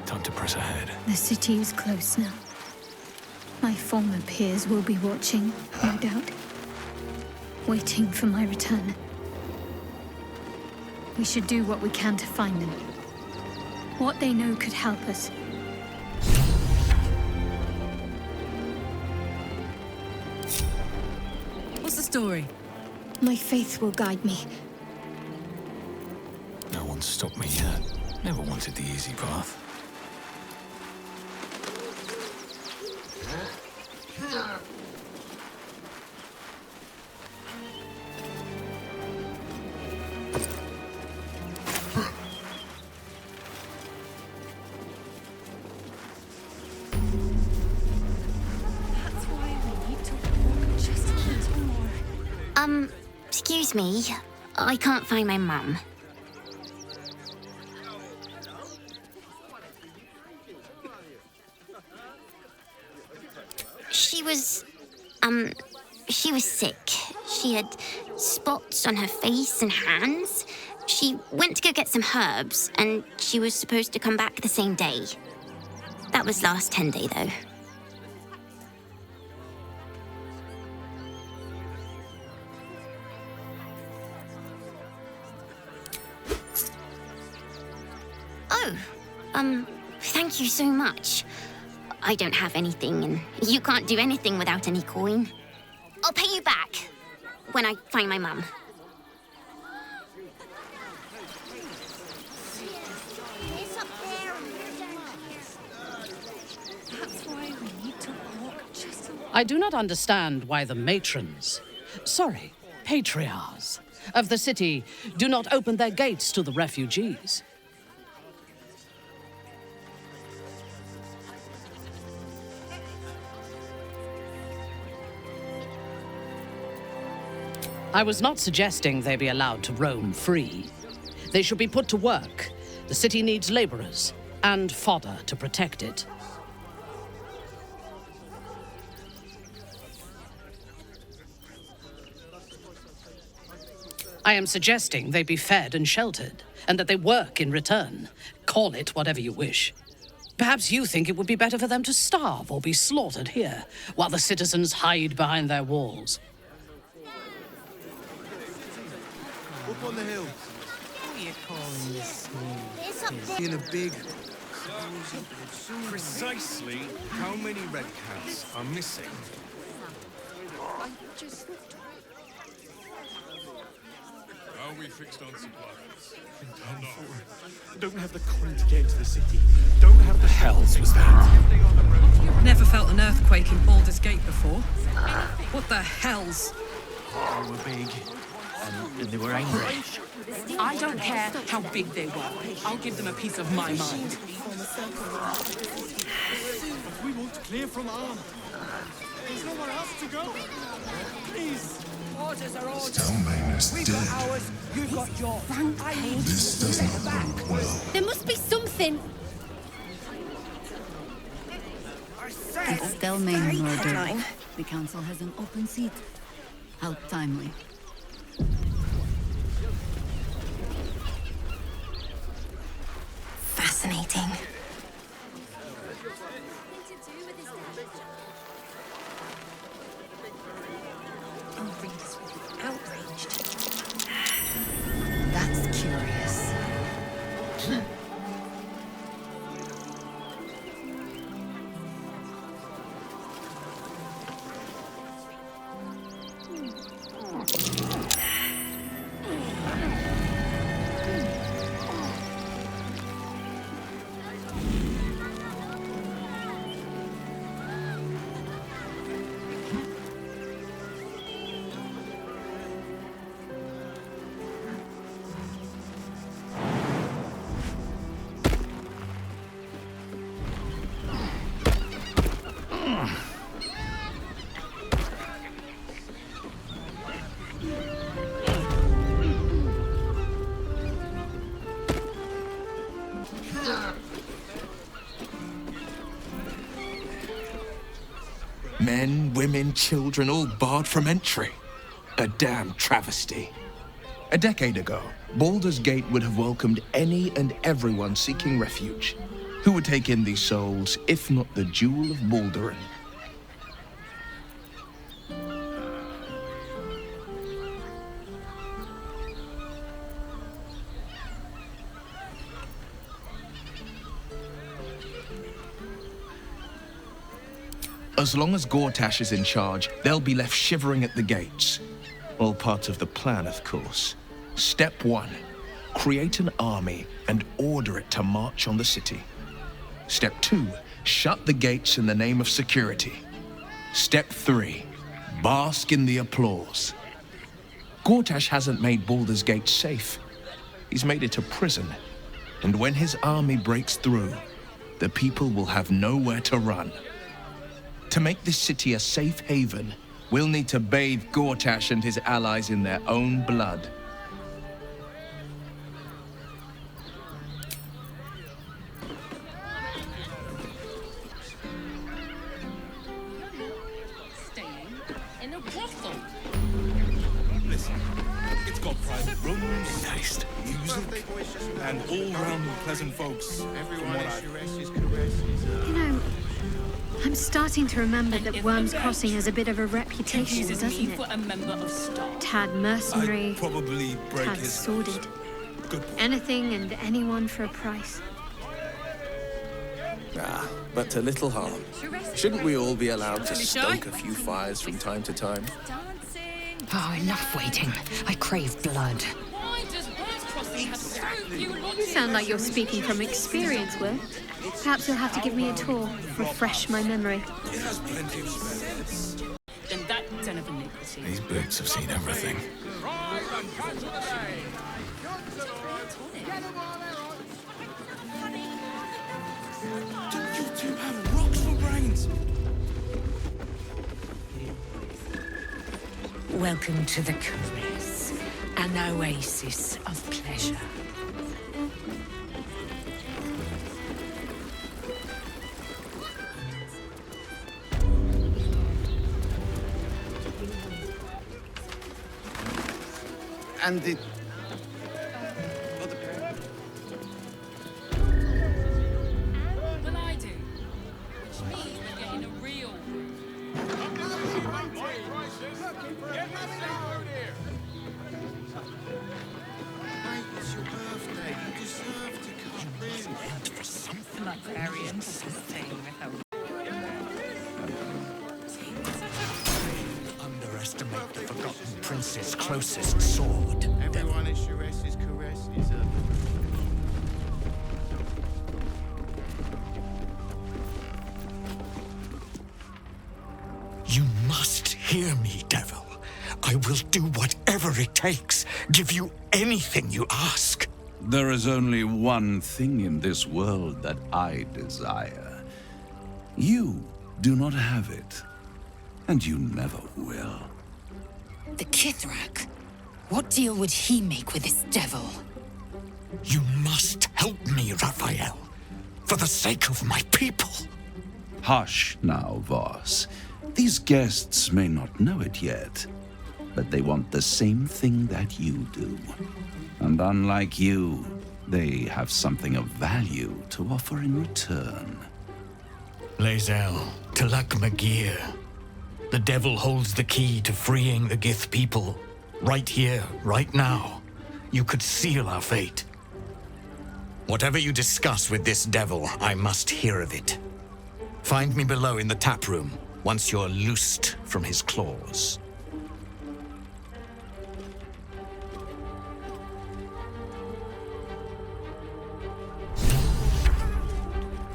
Time to press ahead. The city is close now. My former peers will be watching, no doubt. Waiting for my return. We should do what we can to find them. What they know could help us. What's the story? My faith will guide me. No one's stopped me yet. Never wanted the easy path. Excuse me. I can't find my mum. She was sick. She had spots on her face and hands. She went to go get some herbs, and she was supposed to come back the same day. That was last 10 day, though. Thank you so much. I don't have anything, and you can't do anything without any coin. I'll pay you back when I find my mum. I do not understand why the matrons, patriarchs of the city do not open their gates to the refugees. I was not suggesting they be allowed to roam free. They should be put to work. The city needs laborers and fodder to protect it. I am suggesting they be fed and sheltered, and that they work in return. Call it whatever you wish. Perhaps you think it would be better for them to starve or be slaughtered here, while the citizens hide behind their walls. Up on the hill. What are you calling this? It's up there. In a big... Precisely how many red cats are missing? Are we fixed on supplies? Don't have the coin to get into the city. Don't have the Hells was that? Never felt an earthquake in Baldur's Gate before. What the hells? They were big, and they were angry. I don't care how big they were. I'll give them a piece of my mind. We want to clear from arm. There's nowhere else to go. Please. Orders are orders. Stoneman is We've dead. got ours, you've got yours. This does not look well. There must be something. It's still main order. The council has an open seat. How timely. Fascinating. Outraged. That's curious. Men, women, children, all barred from entry. A damn travesty. A decade ago, Baldur's Gate would have welcomed any and everyone seeking refuge. Who would take in these souls, if not the jewel of Baldur? As long as Gortash is in charge, they'll be left shivering at the gates. All part of the plan, of course. Step 1. Create an army and order it to march on the city. Step 2. Shut the gates in the name of security. Step 3. Bask in the applause. Gortash hasn't made Baldur's Gate safe. He's made it a prison. And when his army breaks through, the people will have nowhere to run. To make this city a safe haven, we'll need to bathe Gortash and his allies in their own blood. Staying in a brothel. Listen, it's got private rooms, Taste. music, and all-round pleasant folks. Everyone is caresses, caresses. You know, I'm starting to remember that Worm's Crossing has a bit of a reputation, Confuses doesn't me it? for a member of staff. Tad mercenary, I'd probably break tad his... sordid. Good point. Anything and anyone for a price. Ah, but to little harm. Shouldn't we all be allowed to Really shy? stoke a few fires from time to time? Oh, enough waiting. I crave blood. Why does Worm's Crossing have so few lodges? You sound like you're speaking from experience, Will. Perhaps you'll have to give me a tour, refresh my memory. It has plenty of space. Then that den of iniquity. These boots have seen everything. Don't you two have rocks for brains? Welcome to the caress, an oasis of pleasure. And it... Well, I do. Which means we're getting a real Mate, it's your birthday. You deserve to come in. librarian something with a Underestimate the Forgotten Prince's closest sword. Everyone is caresses, caresses. You must hear me, devil. I will do whatever it takes, give you anything you ask. There is only one thing in this world that I desire. You do not have it, and you never will. The Kithrak? What deal would he make with this devil? You must help me, Raphael, for the sake of my people. Hush now, Voss. These guests may not know it yet, but they want the same thing that you do. And unlike you, they have something of value to offer in return. Lae'zel, Talak Magir. The devil holds the key to freeing the Gith people. Right here, right now. You could seal our fate. Whatever you discuss with this devil, I must hear of it. Find me below in the tap room, once you're loosed from his claws.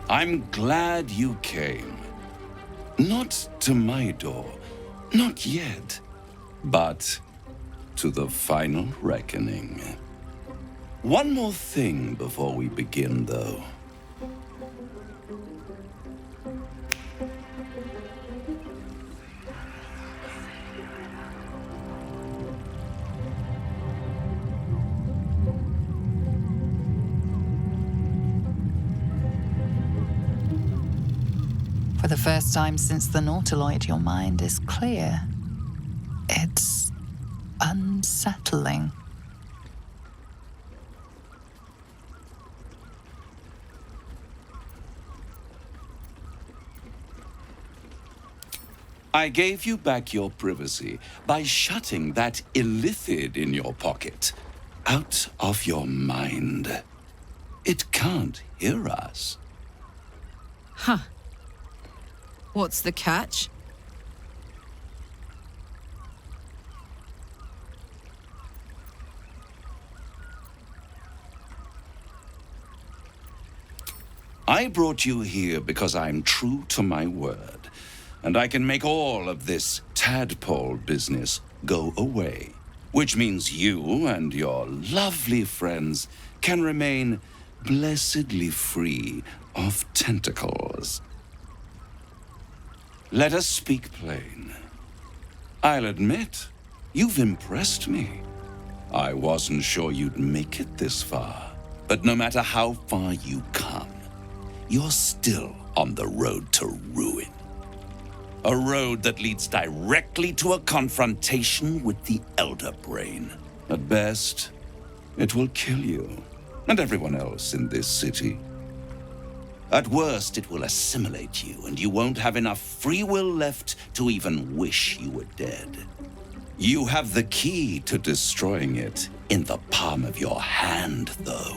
I'm glad you came. Not to my door, not yet, but to the final reckoning. One more thing before we begin, though. For the first time since the Nautiloid, your mind is clear. It's unsettling. I gave you back your privacy by shutting that illithid in your pocket out of your mind. It can't hear us. Huh. What's the catch? I brought you here because I'm true to my word, and I can make all of this tadpole business go away, which means you and your lovely friends can remain blessedly free of tentacles. Let us speak plain. I'll admit, you've impressed me. I wasn't sure you'd make it this far, but no matter how far you come, you're still on the road to ruin. A road that leads directly to a confrontation with the Elder Brain. At best, it will kill you and everyone else in this city. At worst, it will assimilate you, and you won't have enough free will left to even wish you were dead. You have the key to destroying it in the palm of your hand, though.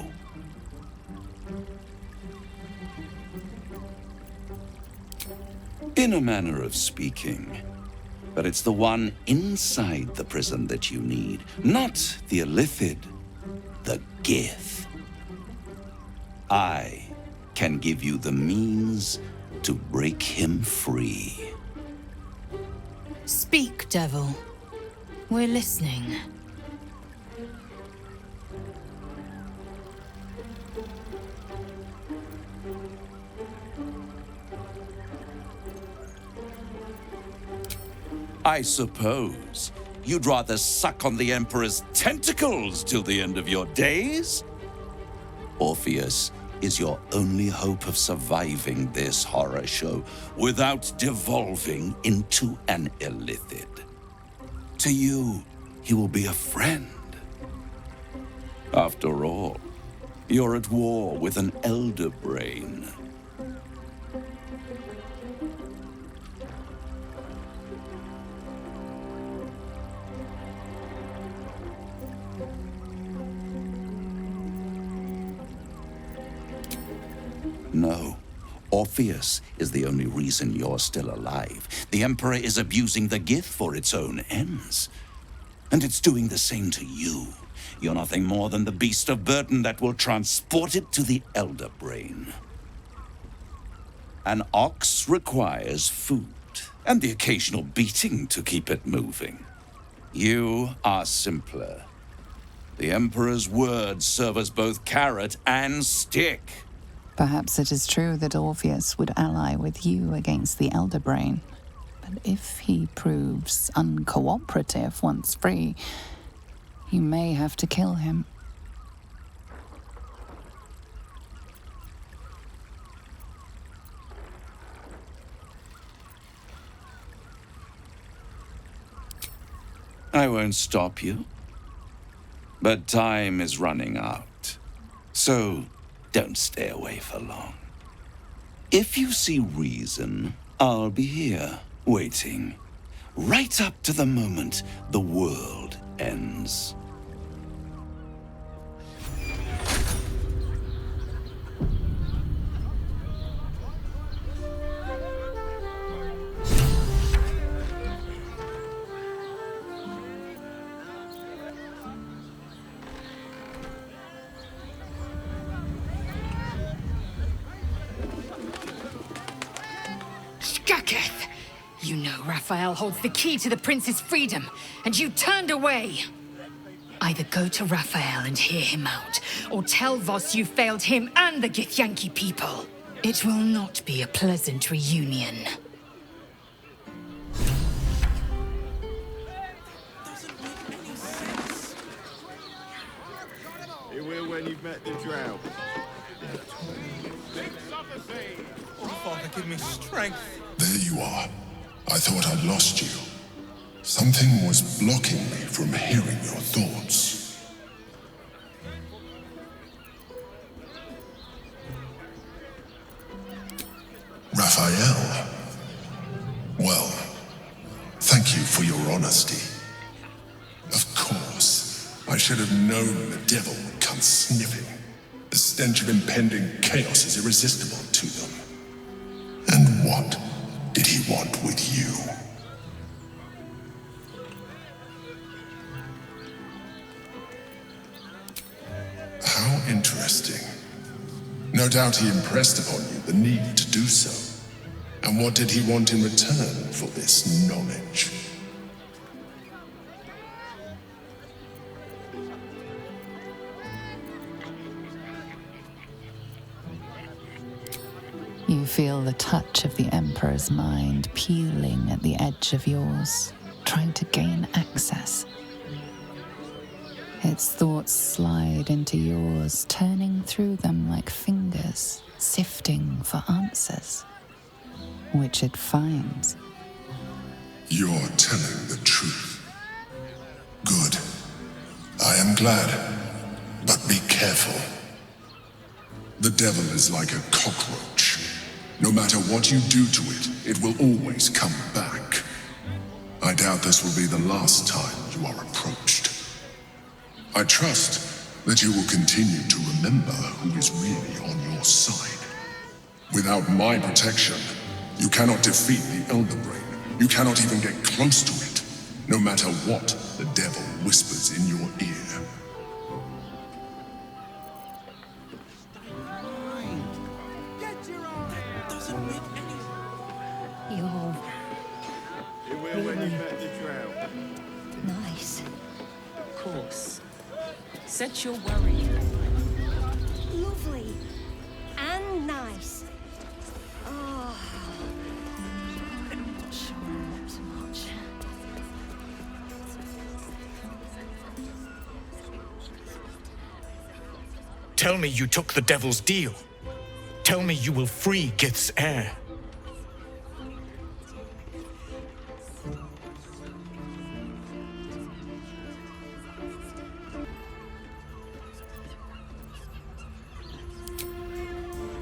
In a manner of speaking. But it's the one inside the prison that you need, not the illithid, the Gith. I can give you the means to break him free. Speak, devil. We're listening. I suppose you'd rather suck on the Emperor's tentacles till the end of your days? Orpheus is your only hope of surviving this horror show without devolving into an illithid. To you, he will be a friend. After all, you're at war with an Elder Brain. No. Orpheus is the only reason you're still alive. The Emperor is abusing the Gith for its own ends. And it's doing the same to you. You're nothing more than the beast of burden that will transport it to the Elder Brain. An ox requires food, and the occasional beating to keep it moving. You are simpler. The Emperor's words serve as both carrot and stick. Perhaps it is true that Orpheus would ally with you against the Elder Brain. But if he proves uncooperative once free, you may have to kill him. I won't stop you. But time is running out. So don't stay away for long. If you see reason, I'll be here, waiting, right up to the moment the world ends. Skaketh! You know Raphael holds the key to the prince's freedom, and you turned away. Either go to Raphael and hear him out, or tell Voss you failed him and the Githyanki people. It will not be a pleasant reunion. Here we're when you've met the drought. Oh, Father, give me strength. There you are. I thought I'd lost you. Something was blocking me from hearing your thoughts. Raphael. Well, dynasty. Of course, I should have known the devil would come sniffing. The stench of impending chaos is irresistible to them. And what did he want with you? How interesting. No doubt he impressed upon you the need to do so. And what did he want in return for this knowledge? You feel the touch of the Emperor's mind peeling at the edge of yours, trying to gain access. Its thoughts slide into yours, turning through them like fingers, sifting for answers, which it finds. You're telling the truth. Good. I am glad. But be careful. The devil is like a cockroach. No matter what you do to it, it will always come back. I doubt this will be the last time you are approached. I trust that you will continue to remember who is really on your side. Without my protection, you cannot defeat the Elder Brain. You cannot even get close to it, no matter what the devil whispers in your ear. Nice. Of course. Set your worry. Lovely. And nice. Oh. Not sure not so much. Tell me you took the devil's deal. Tell me you will free Gith's heir.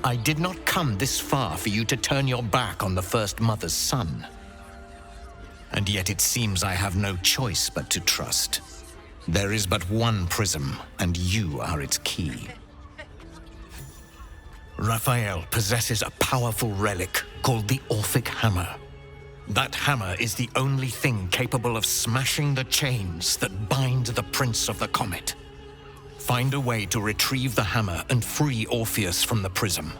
I did not come this far for you to turn your back on the First Mother's son. And yet it seems I have no choice but to trust. There is but one prism, and you are its key. Raphael possesses a powerful relic called the Orphic Hammer. That hammer is the only thing capable of smashing the chains that bind the Prince of the Comet. Find a way to retrieve the hammer and free Orpheus from the prism.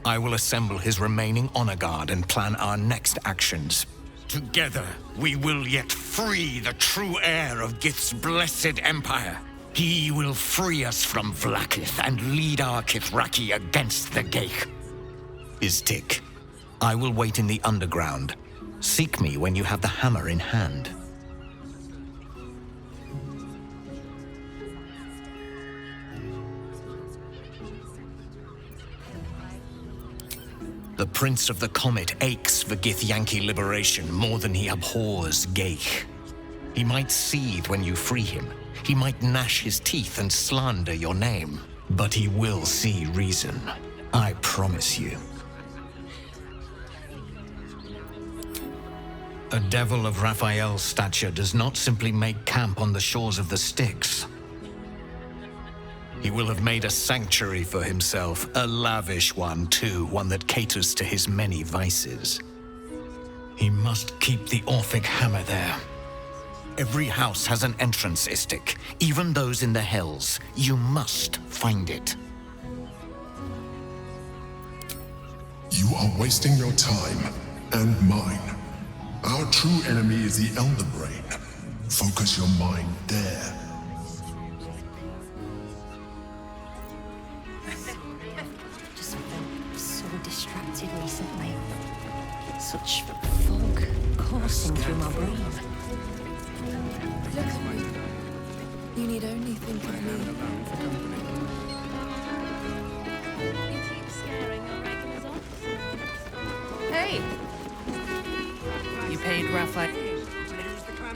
I will assemble his remaining honor guard and plan our next actions. Together, we will yet free the true heir of Gith's blessed empire. He will free us from Vlaakith and lead our Kithraki against the Geich. Istik, I will wait in the underground. Seek me when you have the hammer in hand. The Prince of the Comet aches for Githyanki liberation more than he abhors Geich. He might seethe when you free him. He might gnash his teeth and slander your name. But he will see reason. I promise you. A devil of Raphael's stature does not simply make camp on the shores of the Styx. He will have made a sanctuary for himself, a lavish one too, one that caters to his many vices. He must keep the Orphic hammer there. Every house has an entrance, Istik, even those in the Hells. You must find it. You are wasting your time, and mine. Our true enemy is the Elder Brain. Focus your mind there. Just been so distracted recently. Such fog coursing through my brain. Look at me. You need only think of me. Hey! You paid Raphael.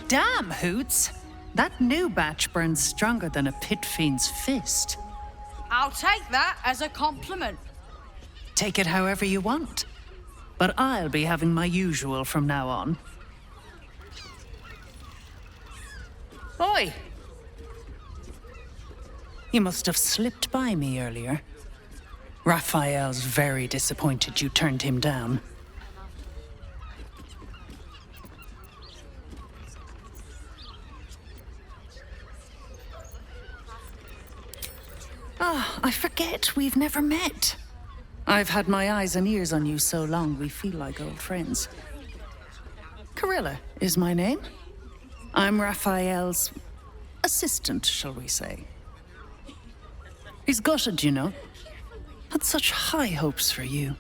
Damn, Hoots! That new batch burns stronger than a pit fiend's fist. I'll take that as a compliment. Take it however you want. But I'll be having my usual from now on. Oi! You must have slipped by me earlier. Raphael's very disappointed you turned him down. Ah, I forget we've never met. I've had my eyes and ears on you so long we feel like old friends. Carilla is my name. I'm Raphael's assistant, shall we say. He's gutted, you know. Had such high hopes for you.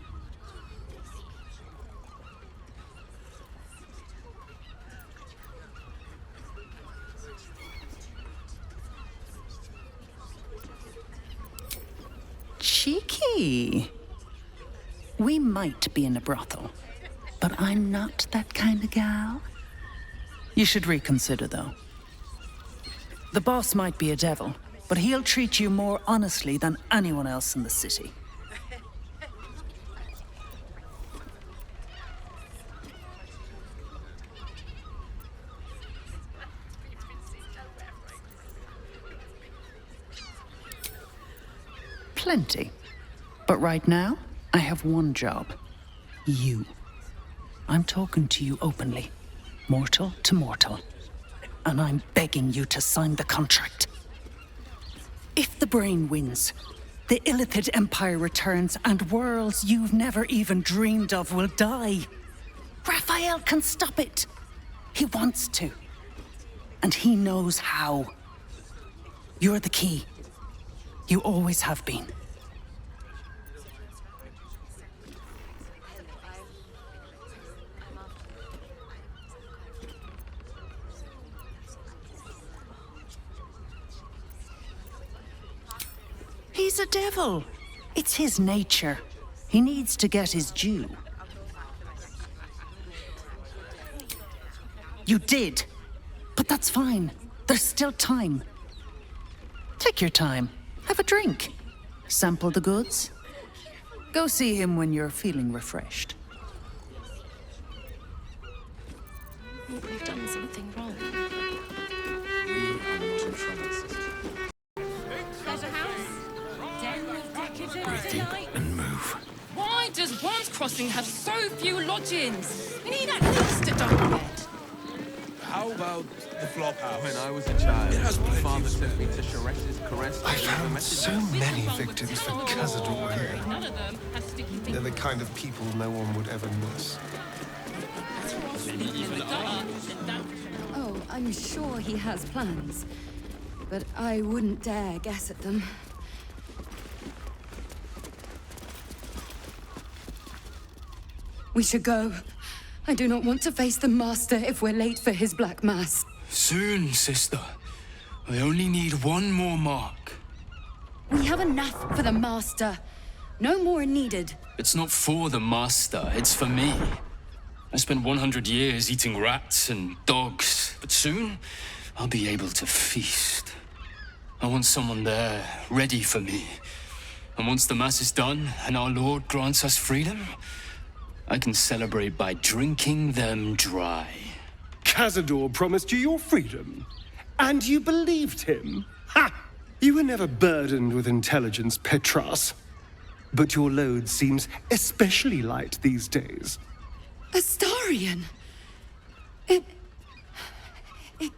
Cheeky. We might be in a brothel, but I'm not that kind of gal. You should reconsider, though. The boss might be a devil, but he'll treat you more honestly than anyone else in the city. Plenty. But right now, I have one job. You. I'm talking to you openly. Mortal to mortal. And I'm begging you to sign the contract. If the brain wins, the Illithid Empire returns and worlds you've never even dreamed of will die. Raphael can stop it. He wants to. And he knows how. You're the key. You always have been. He's a devil. It's his nature. He needs to get his due. You did. But that's fine. There's still time. Take your time. Have a drink. Sample the goods. Go see him when you're feeling refreshed. We've done something wrong. We are not in trouble, sister. Pleasure house? Den of decadence Breathe deep delight? and move. Why does Worm's Crossing have so few lodgings? We need at least a double bed. How about the flop house? When I was a child, my father took me to Sharesh's caress. I found so many victims for Khazad-dûr here. None of them has sticky They're fingers. the kind of people no one would ever miss. Oh, I'm sure he has plans. But I wouldn't dare guess at them. We should go. I do not want to face the Master if we're late for his Black Mass. Soon, sister. I only need one more mark. We have enough for the Master. No more needed. It's not for the master, it's for me. I spent 100 years eating rats and dogs, but soon I'll be able to feast. I want someone there, ready for me. And once the Mass is done and our Lord grants us freedom, I can celebrate by drinking them dry. Khazad-dûr promised you your freedom, and you believed him? Ha! You were never burdened with intelligence, Petras. But your load seems especially light these days. Astarion! It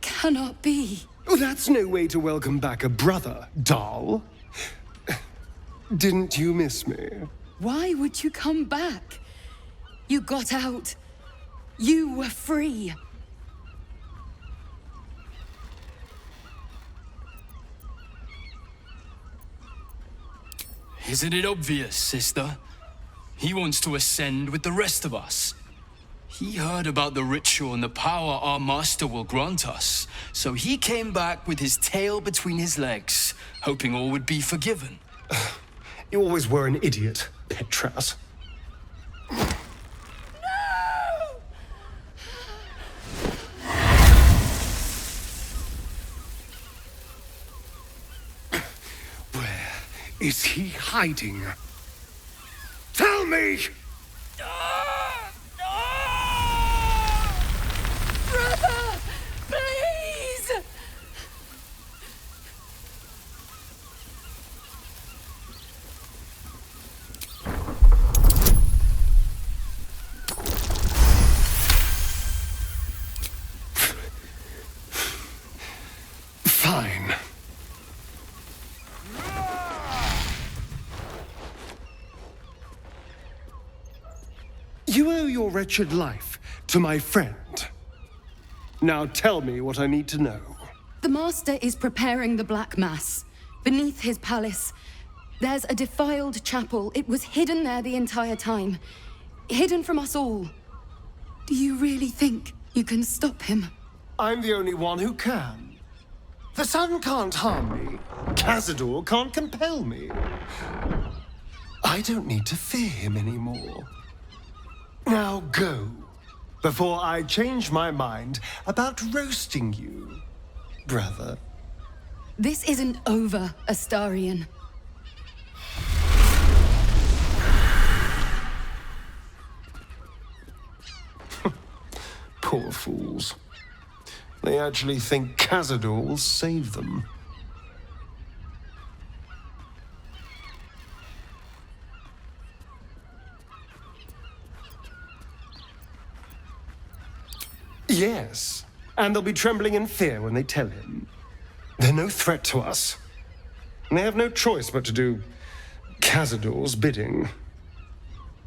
cannot be. Oh, that's no way to welcome back a brother, doll. Didn't you miss me? Why would you come back? You got out. You were free. Isn't it obvious, sister? He wants to ascend with the rest of us. He heard about the ritual and the power our master will grant us, so he came back with his tail between his legs, hoping all would be forgiven. You always were an idiot, Petras. Where is he hiding? Tell me! Brother! Please! You owe your wretched life to my friend. Now tell me what I need to know. The Master is preparing the Black Mass. Beneath his palace, there's a defiled chapel. It was hidden there the entire time. Hidden from us all. Do you really think you can stop him? I'm the only one who can. The sun can't harm me. Cazador can't compel me. I don't need to fear him anymore. Now go, before I change my mind about roasting you, brother. This isn't over, Astarion. Poor fools. They actually think Cazador will save them. Yes, and they'll be trembling in fear when they tell him. They're no threat to us. And they have no choice but to do Cazador's bidding.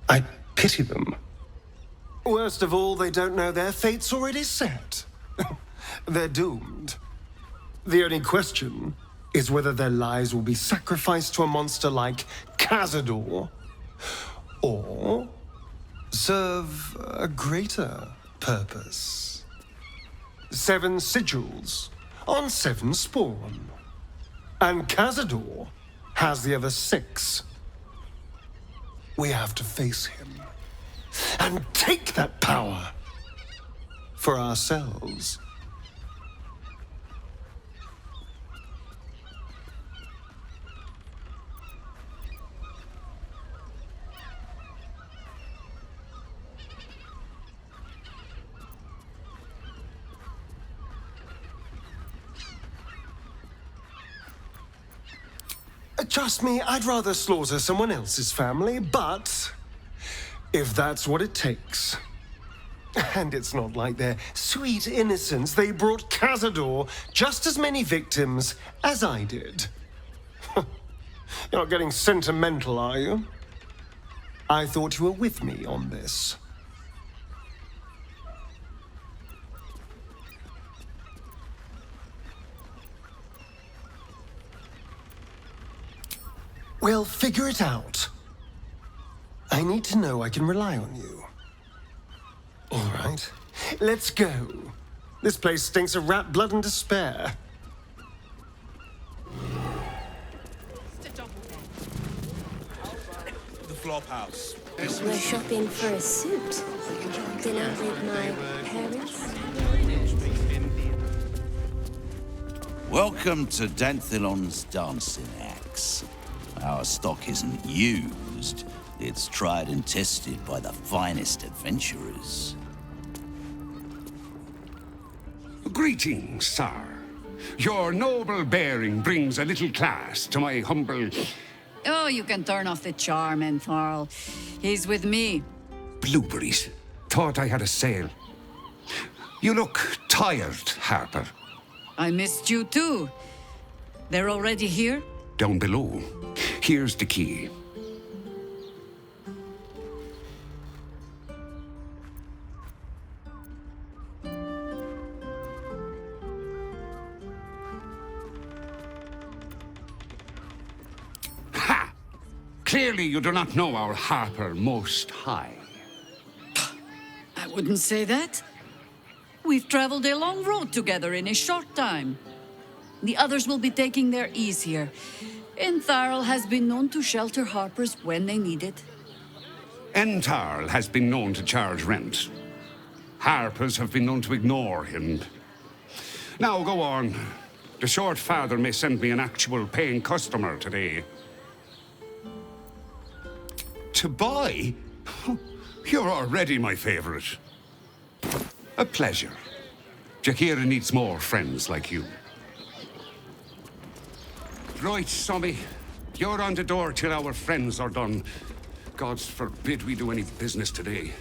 I pity them. Worst of all, they don't know their fate's already set. They're doomed. The only question is whether their lives will be sacrificed to a monster like Cazador, or serve a greater purpose. 7 sigils on 7 spawn. And Cazador has the other 6. We have to face him and take that power for ourselves. Trust me, I'd rather slaughter someone else's family, but if that's what it takes. And it's not like their sweet innocence. They brought Cazador just as many victims as I did. You're not getting sentimental, are you? I thought you were with me on this. Well, figure it out. I need to know I can rely on you. All right, let's go. This place stinks of rat blood and despair. The flop house. We're shopping for a suit. Dinner with my parents. Welcome to Danthilon's dancing axe. Our stock isn't used. It's tried and tested by the finest adventurers. Greetings, sir. Your noble bearing brings a little class to my humble... Oh, you can turn off the charm, Entharl. He's with me. Blueberries. Thought I had a sale. You look tired, Harper. I missed you too. They're already here? Down below. Here's the key. Ha! Clearly you do not know our Harper Most High. I wouldn't say that. We've traveled a long road together in a short time. The others will be taking their ease here. Entharl has been known to shelter Harpers when they need it. Entharl has been known to charge rent. Harpers have been known to ignore him. Now go on. The short father may send me an actual paying customer today. To buy? You're already my favorite. A pleasure. Jakira needs more friends like you. Right, Sommy. You're on the door till our friends are done. Gods forbid we do any business today.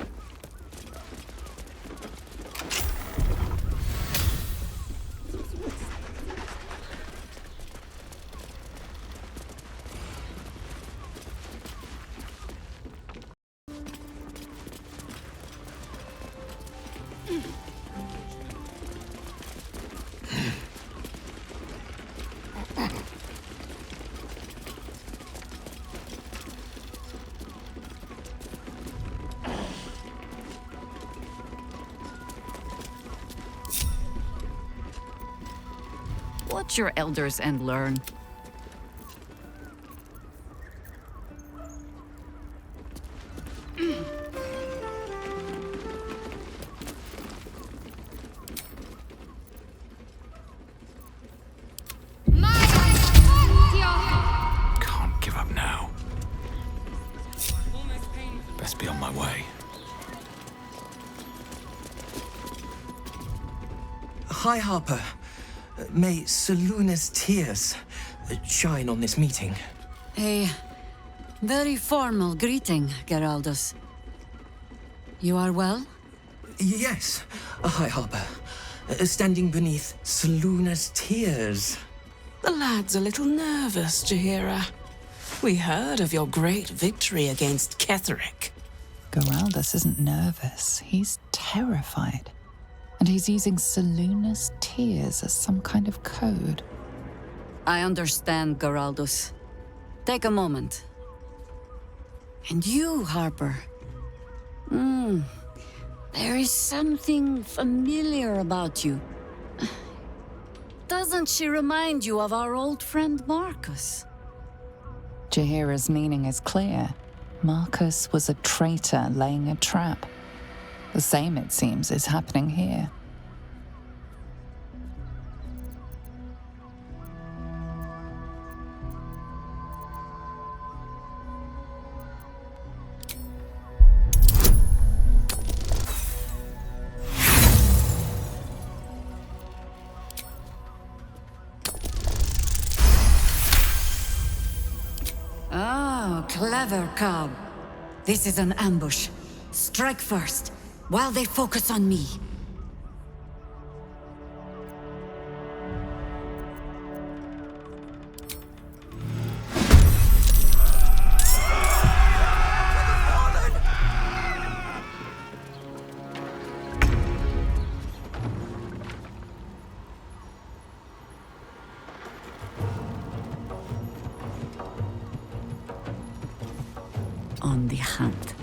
Watch your elders and learn. Can't give up now. Best be on my way. High Harper. May Seluna's tears shine on this meeting. A very formal greeting, Geraldus. You are well? Yes, High Harper. Standing beneath Seluna's tears. The lad's a little nervous, Jaheira. We heard of your great victory against Ketheric. Geraldus isn't nervous. He's terrified. And he's using Seluna's tears as some kind of code. I understand, Geraldus. Take a moment. And you, Harper. There is something familiar about you. Doesn't she remind you of our old friend Marcus? Jaheira's meaning is clear. Marcus was a traitor laying a trap. The same, it seems, is happening here. Oh, clever cow. This is an ambush. Strike first, while they focus on me. On the hunt.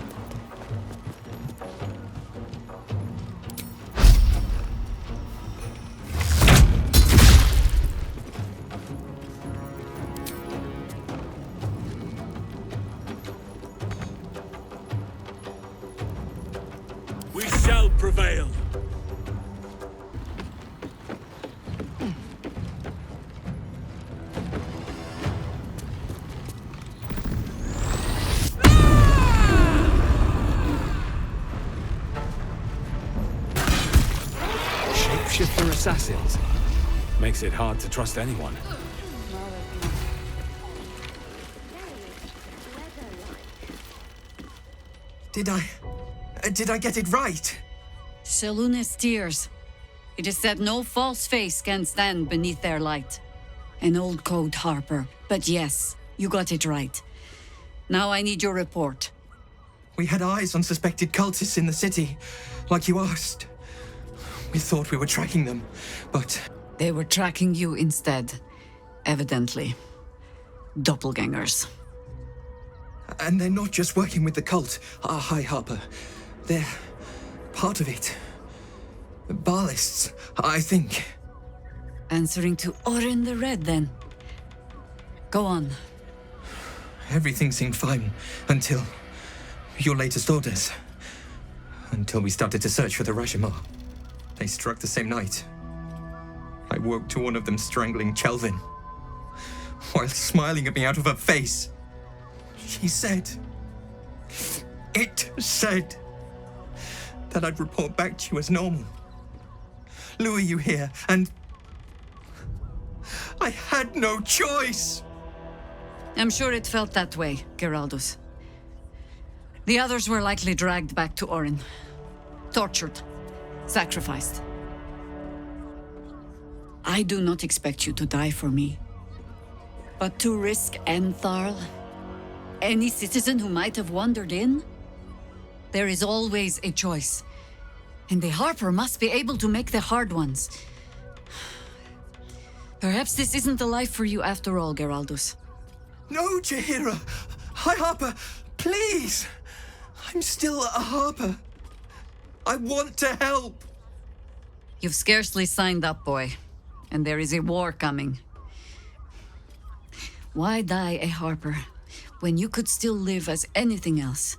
We shall prevail. Shapeshifter assassins. Makes it hard to trust anyone. Did I get it right? Seluna's tears. It is said no false face can stand beneath their light. An old code, Harper. But yes, you got it right. Now I need your report. We had eyes on suspected cultists in the city, like you asked. We thought we were tracking them, but... They were tracking you instead, evidently. Doppelgangers. And they're not just working with the cult, High Harper. They're part of it. Ballists, I think. Answering to Orin the Red, then. Go on. Everything seemed fine until your latest orders. Until we started to search for the Rashomar. They struck the same night. I woke to one of them strangling Chelvin, while smiling at me out of her face. She said... It said... that I'd report back to you as normal. Lure you here, and... I had no choice! I'm sure it felt that way, Geraldus. The others were likely dragged back to Orin. Tortured. Sacrificed. I do not expect you to die for me. But to risk Entharl, any citizen who might have wandered in, there is always a choice. And the Harper must be able to make the hard ones. Perhaps this isn't the life for you after all, Geraldus. No, Jaheira! High Harper, please! I'm still a Harper. I want to help! You've scarcely signed up, boy. And there is a war coming. Why die a Harper when you could still live as anything else?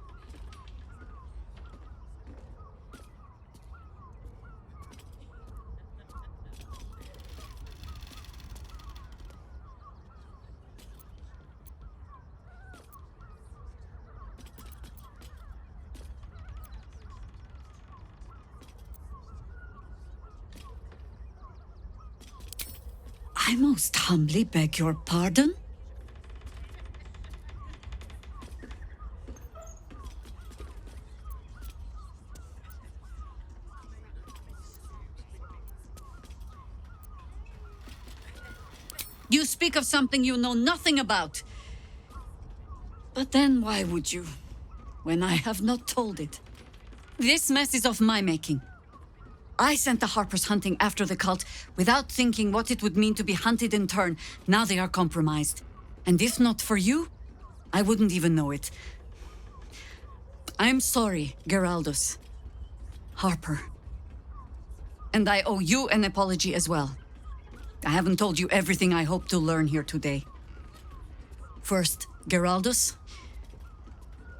I most humbly beg your pardon? You speak of something you know nothing about. But then why would you, when I have not told it? This mess is of my making. I sent the Harpers hunting after the cult without thinking what it would mean to be hunted in turn. Now they are compromised. And if not for you, I wouldn't even know it. I'm sorry, Geraldus. Harper. And I owe you an apology as well. I haven't told you everything I hope to learn here today. First, Geraldus,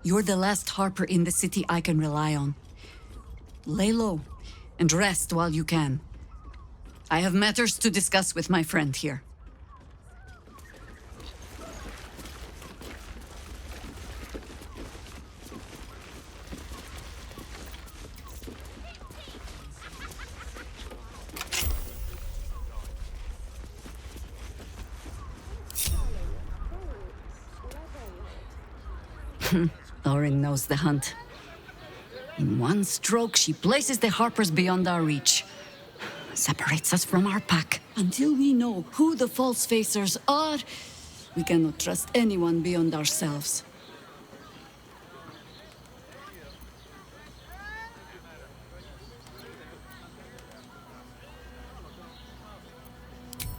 you're the last Harper in the city I can rely on. Lay low and rest while you can. I have matters to discuss with my friend here. Lauren knows the hunt. In one stroke, she places the Harpers beyond our reach. Separates us from our pack. Until we know who the false facers are, we cannot trust anyone beyond ourselves.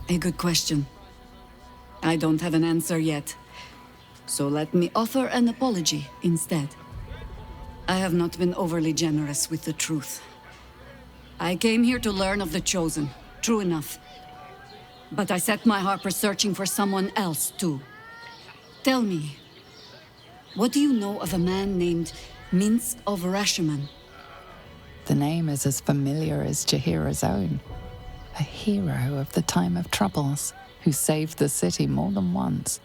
A good question. I don't have an answer yet. So let me offer an apology instead. I have not been overly generous with the truth. I came here to learn of the Chosen, true enough. But I set my Harper searching for someone else, too. Tell me, what do you know of a man named Minsk of Rashomon? The name is as familiar as Jaheira's own. A hero of the time of troubles, who saved the city more than once.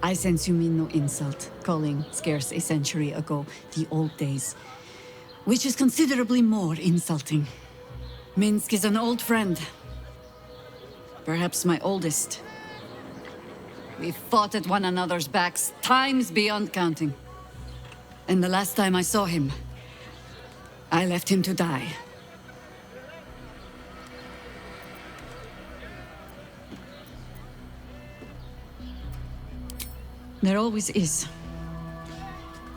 I sense you mean no insult, calling scarce a century ago the old days, which is considerably more insulting. Minsk is an old friend. Perhaps my oldest. We fought at one another's backs, times beyond counting. And the last time I saw him, I left him to die. There always is.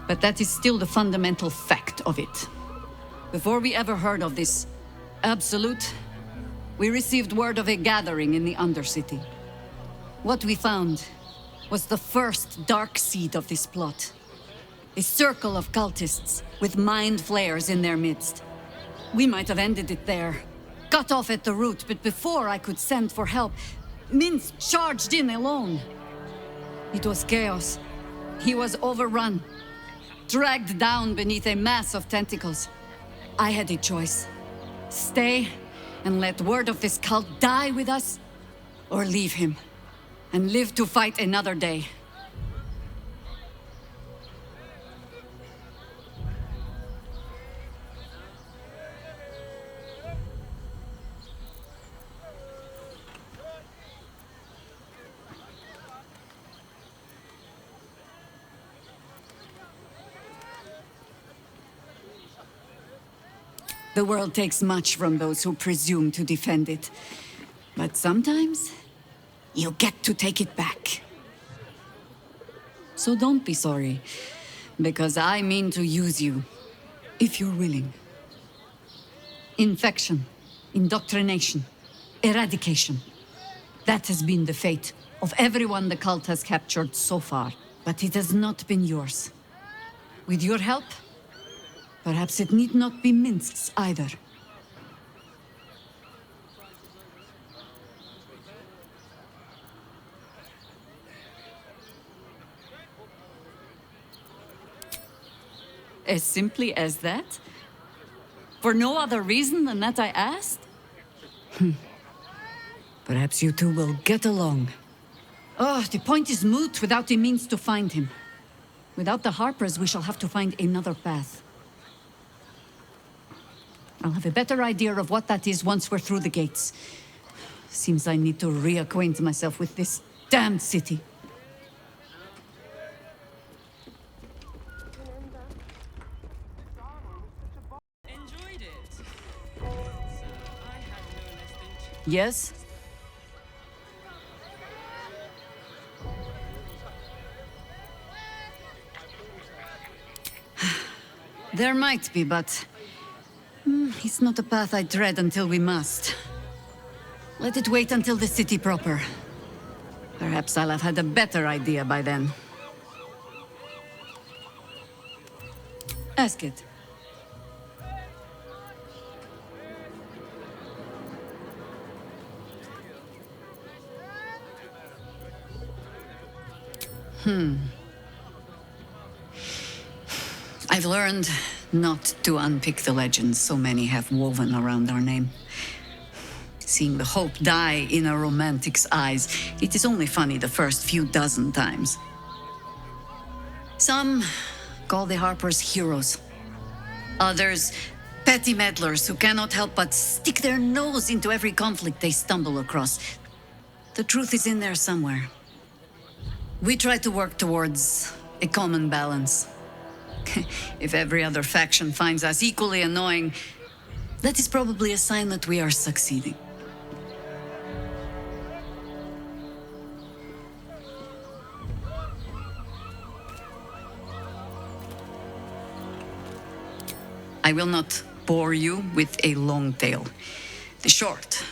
But that is still the fundamental fact of it. Before we ever heard of this absolute, we received word of a gathering in the Undercity. What we found was the first dark seed of this plot. A circle of cultists with mind flayers in their midst. We might have ended it there, cut off at the root, but before I could send for help, Minsk charged in alone. It was chaos. He was overrun, dragged down beneath a mass of tentacles. I had a choice. Stay and let word of this cult die with us, or leave him and live to fight another day. The world takes much from those who presume to defend it. But sometimes, you get to take it back. So don't be sorry, because I mean to use you, if you're willing. Infection, indoctrination, eradication. That has been the fate of everyone the cult has captured so far, but it has not been yours. With your help, perhaps it need not be minced either. As simply as that? For no other reason than that I asked? Perhaps you two will get along. Oh, the point is moot without the means to find him. Without the Harpers, we shall have to find another path. I'll have a better idea of what that is once we're through the gates. Seems I need to reacquaint myself with this damned city. Yes? There might be, but it's not a path I tread until we must. Let it wait until the city proper. Perhaps I'll have had a better idea by then. Ask it. I've learned not to unpick the legends so many have woven around our name. Seeing the hope die in a romantic's eyes, it is only funny the first few dozen times. Some call the Harpers heroes. Others, petty meddlers who cannot help but stick their nose into every conflict they stumble across. The truth is in there somewhere. We try to work towards a common balance. If every other faction finds us equally annoying, that is probably a sign that we are succeeding. I will not bore you with a long tale. The short.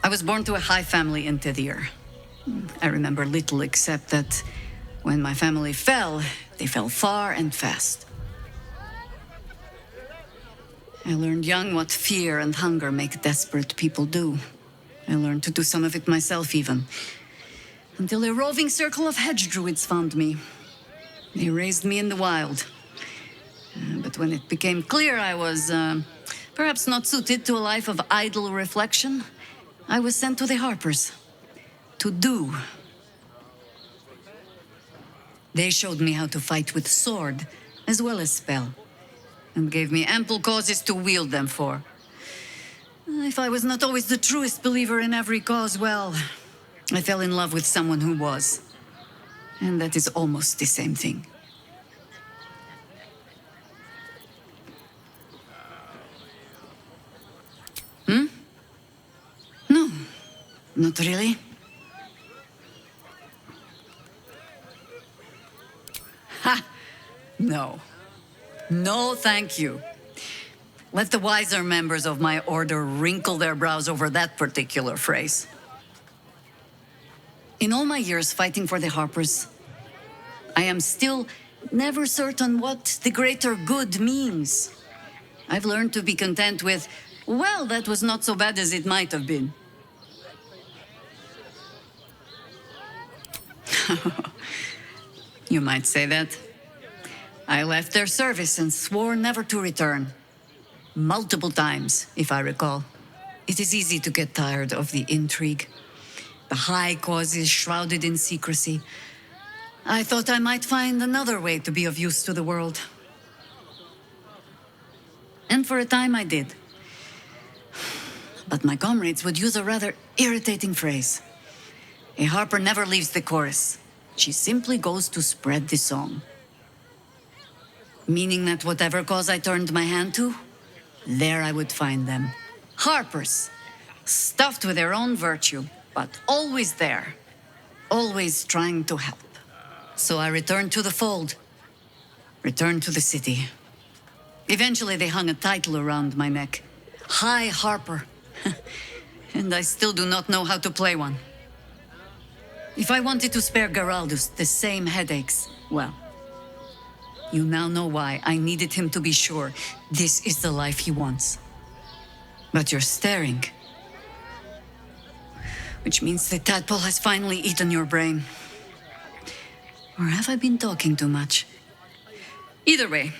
I was born to a high family in Tedir. I remember little except that when my family fell, they fell far and fast. I learned young what fear and hunger make desperate people do. I learned to do some of it myself even. Until a roving circle of hedge druids found me. They raised me in the wild. But when it became clear I was perhaps not suited to a life of idle reflection, I was sent to the Harpers. To do. They showed me how to fight with sword, as well as spell, and gave me ample causes to wield them for. If I was not always the truest believer in every cause, well, I fell in love with someone who was. And that is almost the same thing. No, not really. Ha! No. No, thank you. Let the wiser members of my order wrinkle their brows over that particular phrase. In all my years fighting for the Harpers, I am still never certain what the greater good means. I've learned to be content with, well, that was not so bad as it might have been. You might say that. I left their service and swore never to return. Multiple times, if I recall. It is easy to get tired of the intrigue. The high causes shrouded in secrecy. I thought I might find another way to be of use to the world. And for a time I did. But my comrades would use a rather irritating phrase. A harper never leaves the chorus. She simply goes to spread the song. Meaning that whatever cause I turned my hand to, there I would find them. Harpers, stuffed with their own virtue, but always there. Always trying to help. So I returned to the fold. Returned to the city. Eventually they hung a title around my neck. High Harper. And I still do not know how to play one. If I wanted to spare Geraldus the same headaches, well, you now know why I needed him to be sure this is the life he wants. But you're staring. Which means the tadpole has finally eaten your brain. Or have I been talking too much? Either way,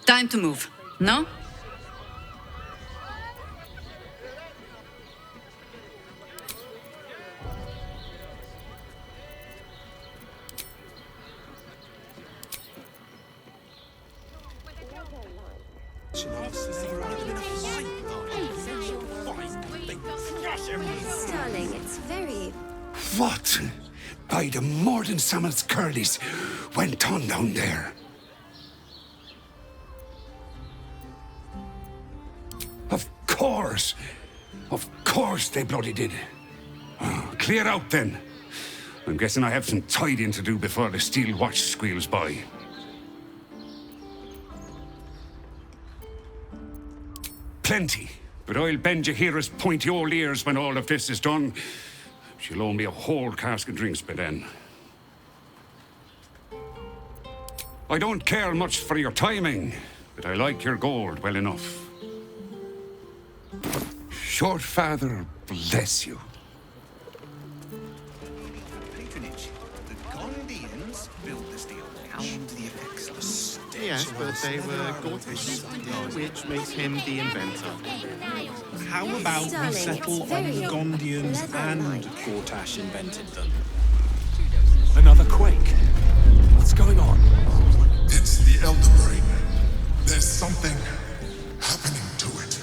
time to move, no? Darling, it's very... What? By the Morden Sammel's curlies went on down there? Of course they bloody did. Oh, clear out then. I'm guessing I have some tidying to do before the steel watch squeals by. Plenty, but I'll bend Jahira's pointy old ears when all of this is done. She'll owe me a whole cask of drinks by then. I don't care much for your timing, but I like your gold well enough. Short Father bless you. Patronage. The Gondians built the steel watch. The effects are state. Yes, but they were Gortish, which makes him the inventor. How about we settle on the Gondians and Gortash invented them? Another quake. What's going on? It's the Elder Brain. There's something happening to it.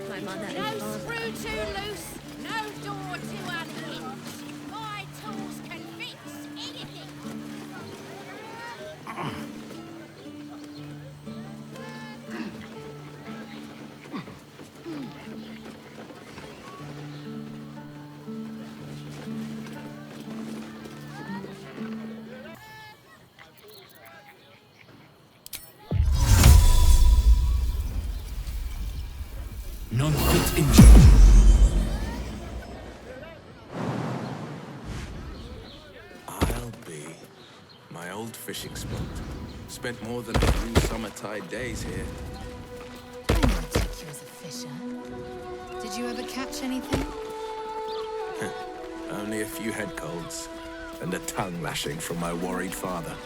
My mother No screw too loose, no door too unhinged. My tools can fix anything. None fit injured. I'll be my old fishing spot. Spent more than a few summer tide days here. I might take you as a fisher. Did you ever catch anything? Only a few head colds and a tongue lashing from my worried father.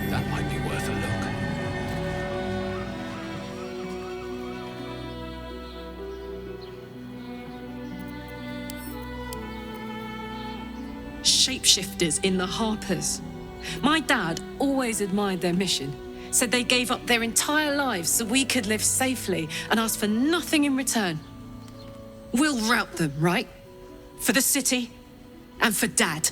That might be worth a look. Shapeshifters in the Harpers. My dad always admired their mission. Said they gave up their entire lives so we could live safely and asked for nothing in return. We'll rout them, right? For the city and for Dad.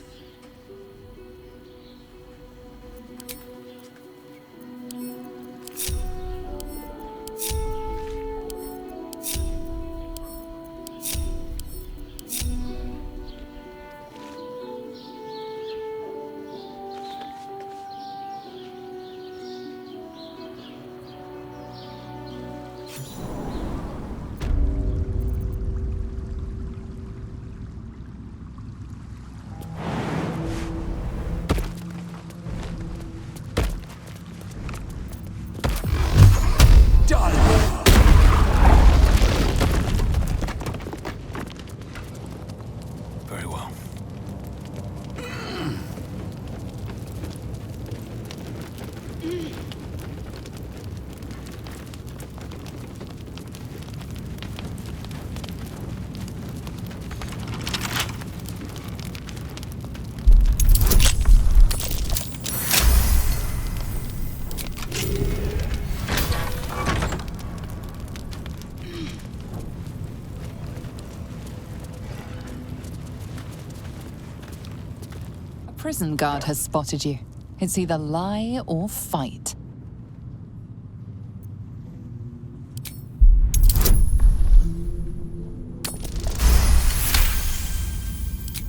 prison guard has spotted you. It's either lie or fight.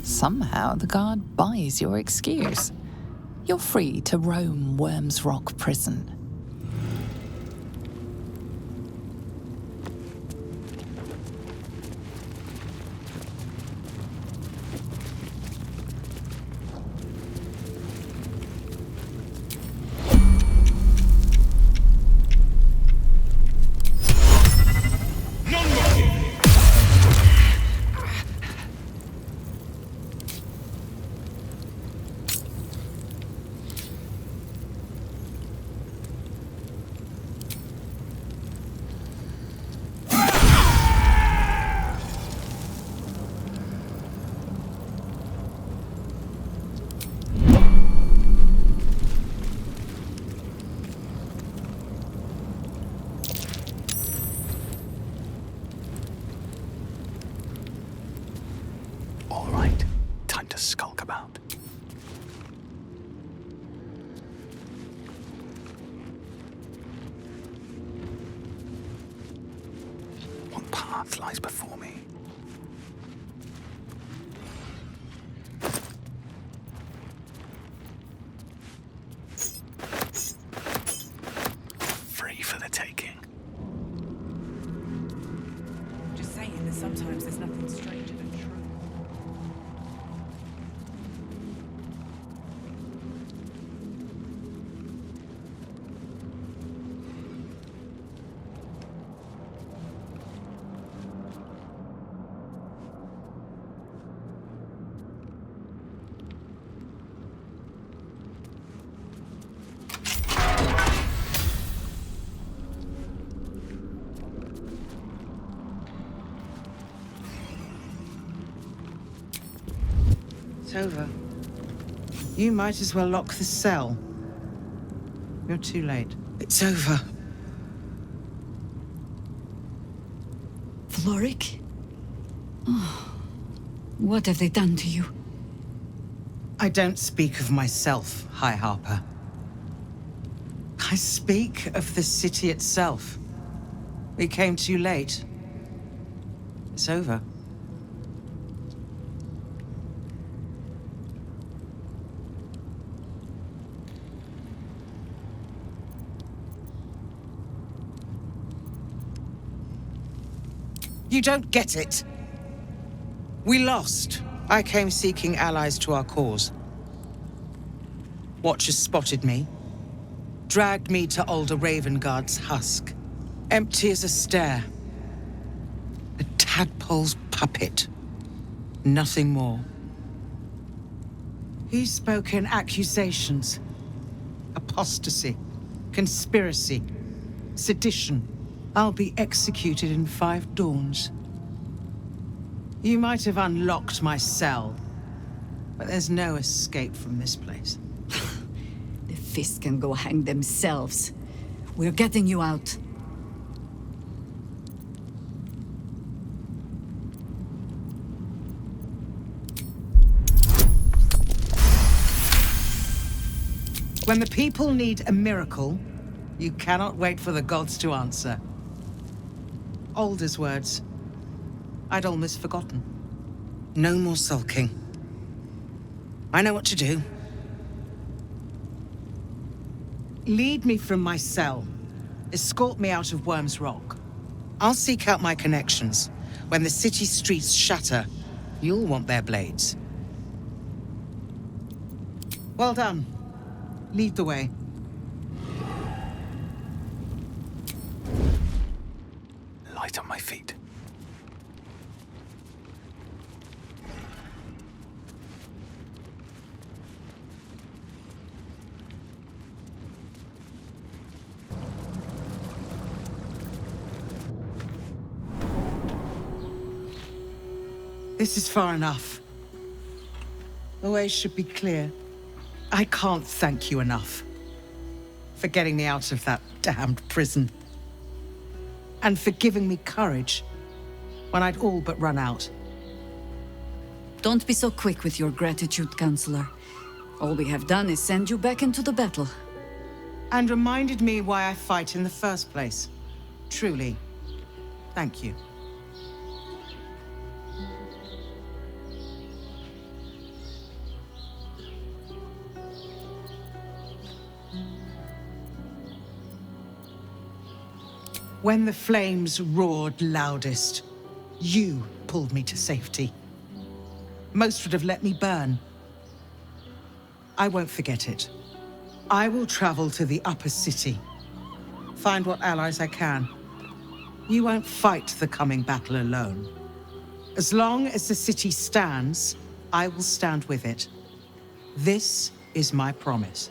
Somehow the guard buys your excuse. You're free to roam Worm's Rock Prison. All right, time to skulk about. What path lies before me? Free for the taking. Just saying that sometimes there's nothing stranger than truth. It's over. You might as well lock the cell. You're too late. It's over. Floric? Oh, what have they done to you? I don't speak of myself, High Harper. I speak of the city itself. We came too late. It's over. You don't get it. We lost. I came seeking allies to our cause. Watchers spotted me, dragged me to Older Ravengard's husk, empty as a stare. A tadpole's puppet. Nothing more. He spoke in accusations. Apostasy, conspiracy, sedition. I'll be executed in 5 dawns. You might have unlocked my cell, but there's no escape from this place. The Fist can go hang themselves. We're getting you out. When the people need a miracle, you cannot wait for the gods to answer. Alder's words. I'd almost forgotten. No more sulking. I know what to do. Lead me from my cell. Escort me out of Worm's Rock. I'll seek out my connections. When the city streets shatter, you'll want their blades. Well done. Lead the way. Light on my feet. This is far enough. The way should be clear. I can't thank you enough for getting me out of that damned prison. And for giving me courage when I'd all but run out. Don't be so quick with your gratitude, Counselor. All we have done is send you back into the battle. And reminded me why I fight in the first place. Truly, thank you. When the flames roared loudest, you pulled me to safety. Most would have let me burn. I won't forget it. I will travel to the upper city, find what allies I can. You won't fight the coming battle alone. As long as the city stands, I will stand with it. This is my promise.